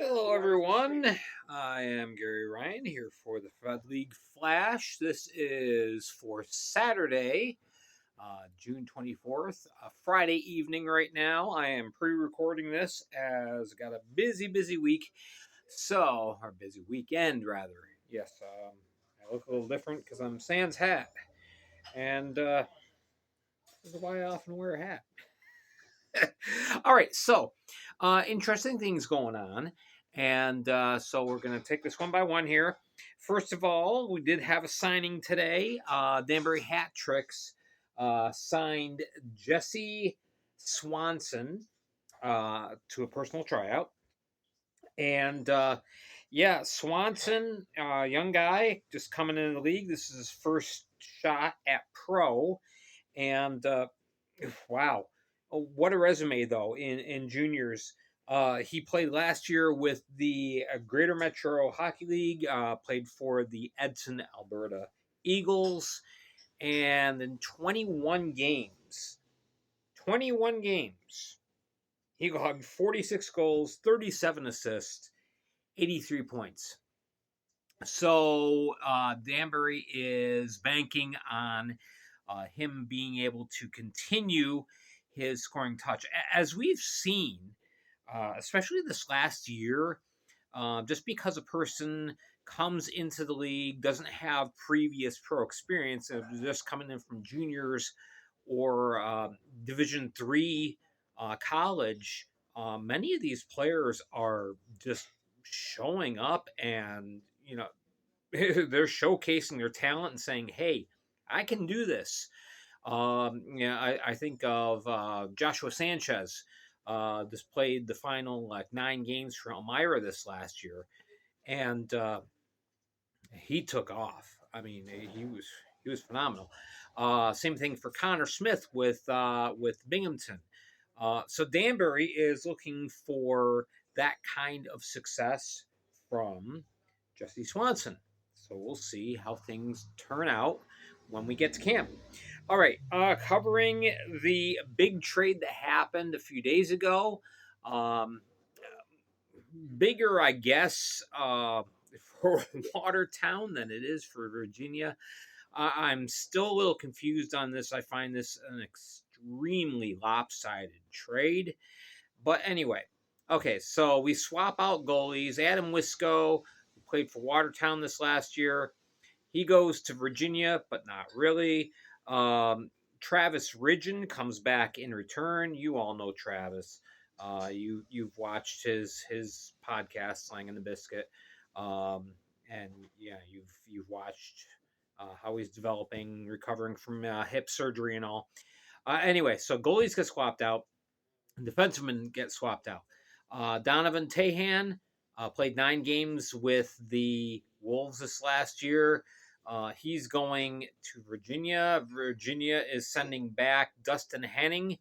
Hello, everyone. I am Gary Ryan here for the Fed League Flash. This is for Saturday, June 24th, Friday evening right now. I am pre recording this as I got a busy week. Or busy weekend, rather. Yes, I look a little different because I'm Sans hat. And this is why I often wear a hat. All right, so interesting things going on. And so we're going to take this one by one here. First of all, we did have a signing today. Danbury Hat Tricks signed Jesse Swanson to a personal tryout. And yeah, Swanson, young guy, just coming into the league. This is his first shot at pro. And wow, what a resume though in juniors. He played last year with the Greater Metro Hockey League. Played for the Edson, Alberta Eagles, and in 21 games, he got 46 goals, 37 assists, 83 points. So Danbury is banking on him being able to continue his scoring touch. As we've seen, especially this last year, just because a person comes into the league, doesn't have previous pro experience, just coming in from juniors or Division III college, many of these players are just showing up and they're showcasing their talent and saying, "Hey, I can do this." I think of Joshua Sanchez. Just played the final 9 games for Elmira this last year, and he took off. I mean, he was phenomenal. Same thing for Connor Smith with Binghamton. So Danbury is looking for that kind of success from Jesse Swanson. So we'll see how things turn out when we get to camp. All right, covering the big trade that happened a few days ago. Um, Bigger, I guess, for Watertown than it is for Virginia. I'm still a little confused on this. I find this an extremely lopsided trade. But anyway, okay, so we swap out goalies. Adam Wisco, who played for Watertown this last year, he goes to Virginia, but not really. Travis Ridgen comes back in return. You all know Travis. You've watched his podcast, Slang and the Biscuit, and yeah, you've watched how he's developing, recovering from hip surgery and all. Anyway, so goalies get swapped out, defensemen get swapped out. Donovan Tahan played 9 games with the Wolves this last year. He's going to Virginia. Virginia is sending back Dustin Henning.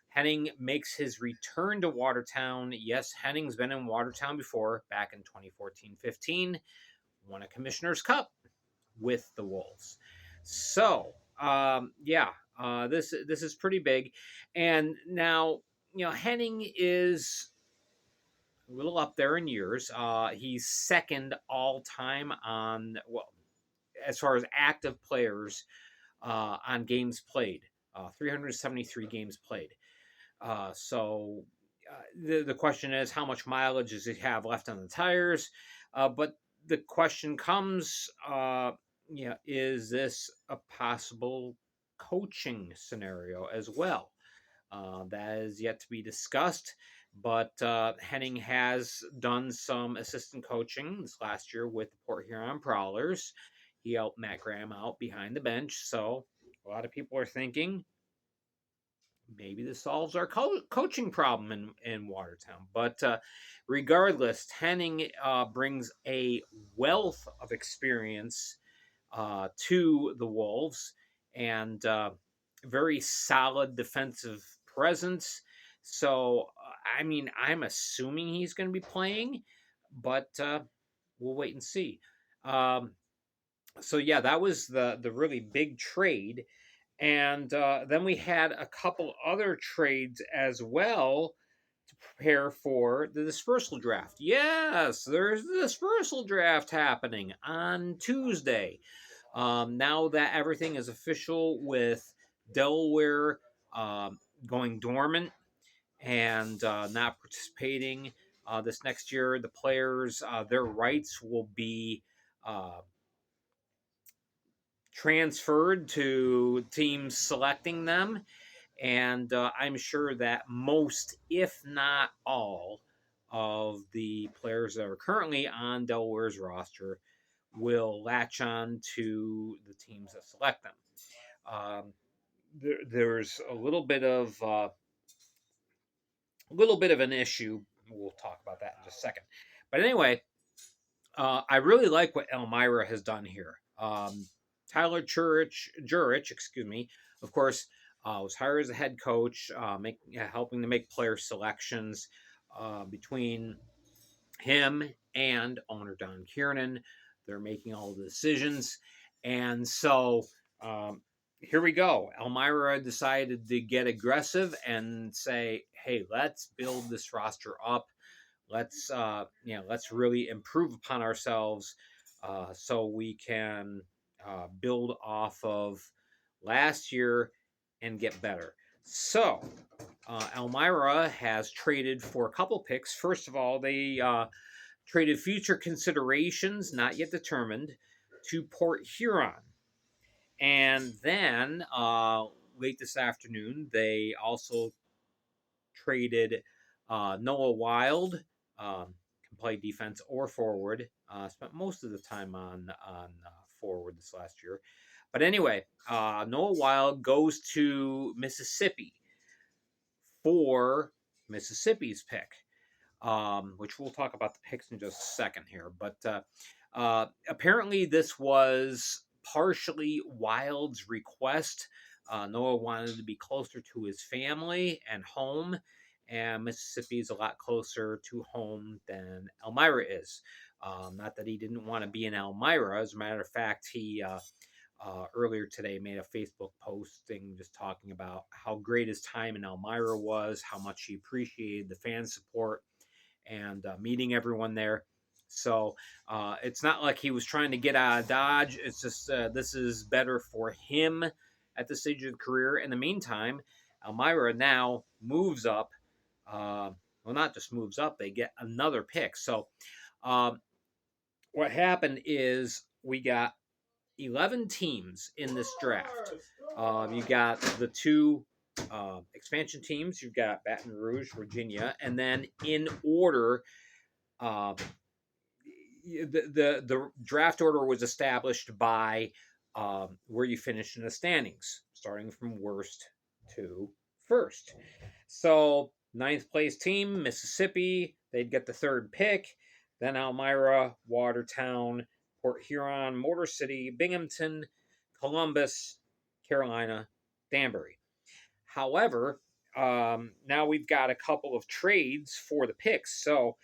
Henning makes his return to Watertown. Yes, Henning's been in Watertown before, back in 2014-15. Won a Commissioner's Cup with the Wolves. So, this is pretty big. And now, Henning is a little up there in years. He's second all time on, well, as far as active players on games played, 373 games played. The question is, how much mileage does he have left on the tires? But the question comes, is this a possible coaching scenario as well? That is yet to be discussed. But Henning has done some assistant coaching this last year with the Port Huron Prowlers. He helped Matt Graham out behind the bench. So a lot of people are thinking maybe this solves our coaching problem in Watertown. But regardless, Henning brings a wealth of experience to the Wolves and very solid defensive presence. So, I mean, I'm assuming he's going to be playing, but we'll wait and see. So yeah, that was the really big trade, and then we had a couple other trades as well to prepare for the dispersal draft. Yes, there's the dispersal draft happening on Tuesday. Now that everything is official with Delaware going dormant and not participating this next year, the players, their rights will be uh, transferred to teams selecting them. And I'm sure that most, if not all, of the players that are currently on Delaware's roster will latch on to the teams that select them. Um, there's a little bit of an issue. We'll talk about that in just a second. But anyway, I really like what Elmira has done here. Tyler Jurich, excuse me, of course, was hired as a head coach, helping to make player selections between him and owner Don Kiernan. They're making all the decisions. And so here we go. Elmira decided to get aggressive and say, hey, let's build this roster up. Let's really improve upon ourselves so we can build off of last year and get better. So Elmira has traded for a couple picks. First of all, they traded future considerations, not yet determined, to Port Huron. And then late this afternoon, they also traded Noah Wild, can play defense or forward. Spent most of the time on forward this last year. But anyway, Noah Wild goes to Mississippi for Mississippi's pick, which we'll talk about the picks in just a second here. But apparently, this was partially Wild's request. Noah wanted to be closer to his family and home, and Mississippi is a lot closer to home than Elmira is. Not that he didn't want to be in Elmira. As a matter of fact, he earlier today made a Facebook posting just talking about how great his time in Elmira was, how much he appreciated the fan support and meeting everyone there. So it's not like he was trying to get out of Dodge. It's just this is better for him at this stage of the career. In the meantime, Elmira now moves up. Well, not just moves up, they get another pick. So what happened is we got 11 teams in this draft. You got the two expansion teams. You've got Baton Rouge, Virginia, and then in order, the draft order was established by where you finished in the standings, starting from worst to first. So ninth place team, Mississippi, they'd get the third pick. Then Elmira, Watertown, Port Huron, Motor City, Binghamton, Columbus, Carolina, Danbury. However, now we've got a couple of trades for the picks. So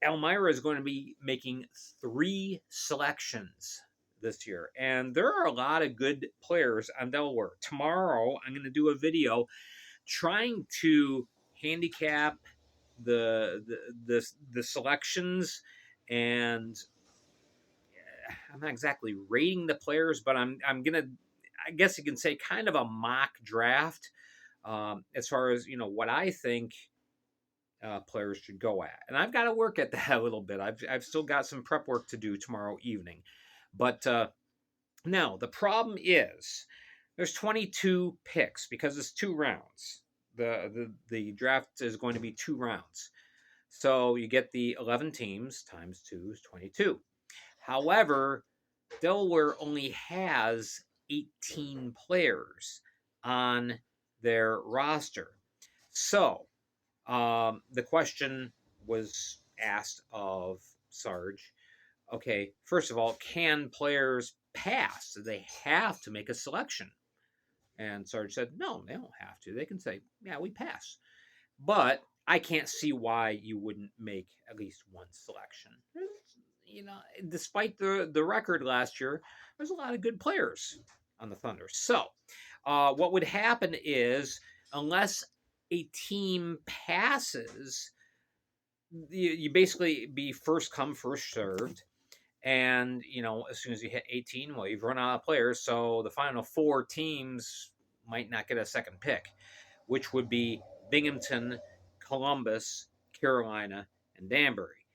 Elmira is going to be making 3 selections this year. And there are a lot of good players on Delaware. Tomorrow, I'm going to do a video trying to handicap the selections, and I'm not exactly rating the players, but I'm gonna, I guess you can say, kind of a mock draft as far as what I think players should go at, and I've got to work at that a little bit. I've still got some prep work to do tomorrow evening, but now the problem is there's 22 picks because it's 2 rounds. The draft is going to be 2 rounds. So you get the 11 teams times 2 is 22. However, Delaware only has 18 players on their roster. So the question was asked of Sarge, okay, first of all, can players pass? Do they have to make a selection? And Sarge said, no, they don't have to. They can say, yeah, we pass. But I can't see why you wouldn't make at least one selection. Despite the record last year, there's a lot of good players on the Thunder. So what would happen is, unless a team passes, you basically be first come, first served. And, as soon as you hit 18, well, you've run out of players. So the final 4 teams might not get a second pick, which would be Binghamton, Columbus, Carolina, and Danbury.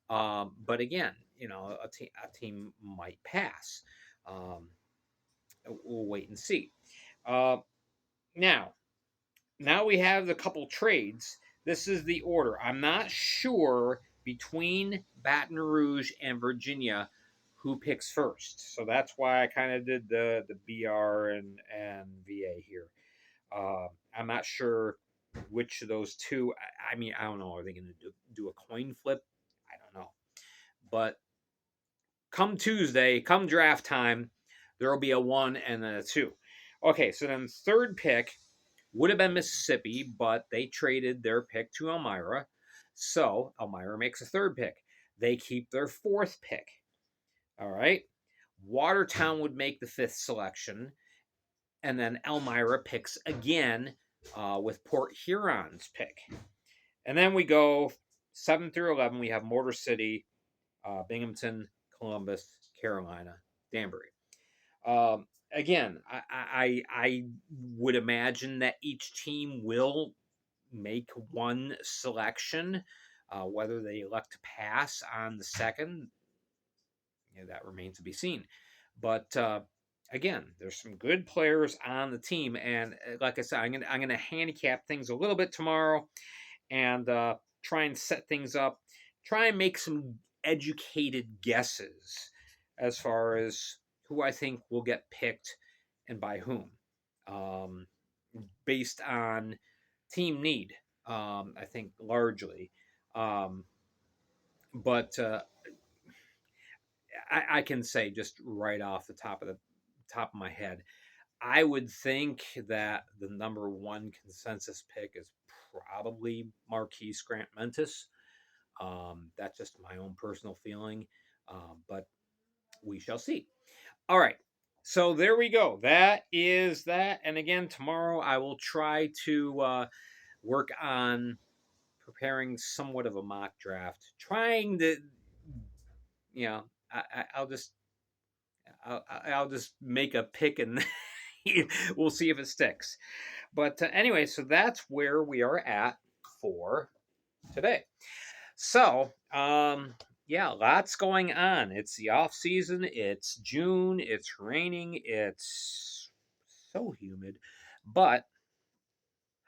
But again, a team might pass. We'll wait and see. Now we have the couple trades. This is the order. I'm not sure between Baton Rouge and Virginia who picks first. So that's why I kind of did the BR and VA here. I'm not sure which of those two. I mean, I don't know. Are they going to do a coin flip? I don't know. But come Tuesday, come draft time, there will be a 1 and then a 2. Okay, so then third pick would have been Mississippi, but they traded their pick to Elmira. So Elmira makes a third pick. They keep their fourth pick. All right. Watertown would make the 5th selection. And then Elmira picks again with Port Huron's pick. And then we go 7 through 11. We have Motor City, Binghamton, Columbus, Carolina, Danbury. Again, I would imagine that each team will make one selection. Whether they elect to pass on the second, that remains to be seen. But again, there's some good players on the team, and like I said, I'm gonna handicap things a little bit tomorrow, and try and set things up. Try and make some educated guesses as far as who I think will get picked and by whom, based on team need. I think largely, but I can say just right off the top of my head, I would think that the number 1 consensus pick is probably Marquise Grant Mentis. That's just my own personal feeling, but we shall see. All right, so there we go. That is that. And again, tomorrow I will try to work on preparing somewhat of a mock draft. Trying to, I'll just make a pick and we'll see if it sticks. But anyway, so that's where we are at for today. So, lots going on. It's the off season. It's June. It's raining. It's so humid, but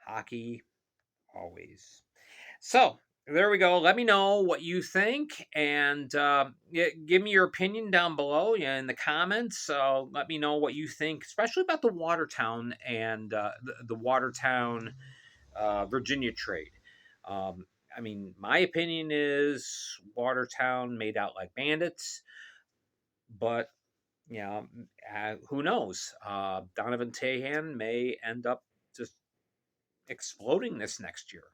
hockey always. So there we go. Let me know what you think, and give me your opinion down below in the comments. Let me know what you think, especially about the Watertown and the Watertown Virginia trade. I mean, my opinion is Watertown made out like bandits, but who knows? Donovan Tahan may end up just exploding this next year.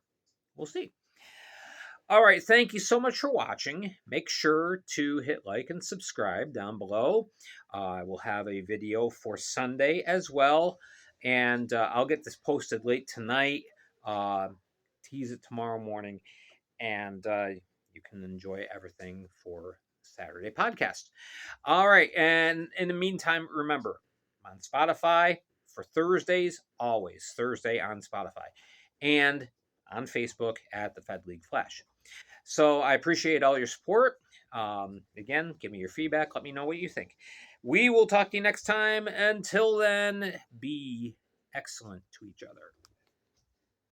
We'll see. All right, thank you so much for watching. Make sure to hit like and subscribe down below. I will have a video for Sunday as well, and I'll get this posted late tonight. Tease it tomorrow morning, and you can enjoy everything for Saturday podcast. All right, and in the meantime, remember, I'm on Spotify for Thursdays, always Thursday on Spotify, and on Facebook at the Fed League Flash. So I appreciate all your support. Again, give me your feedback. Let me know what you think. We will talk to you next time. Until then, be excellent to each other.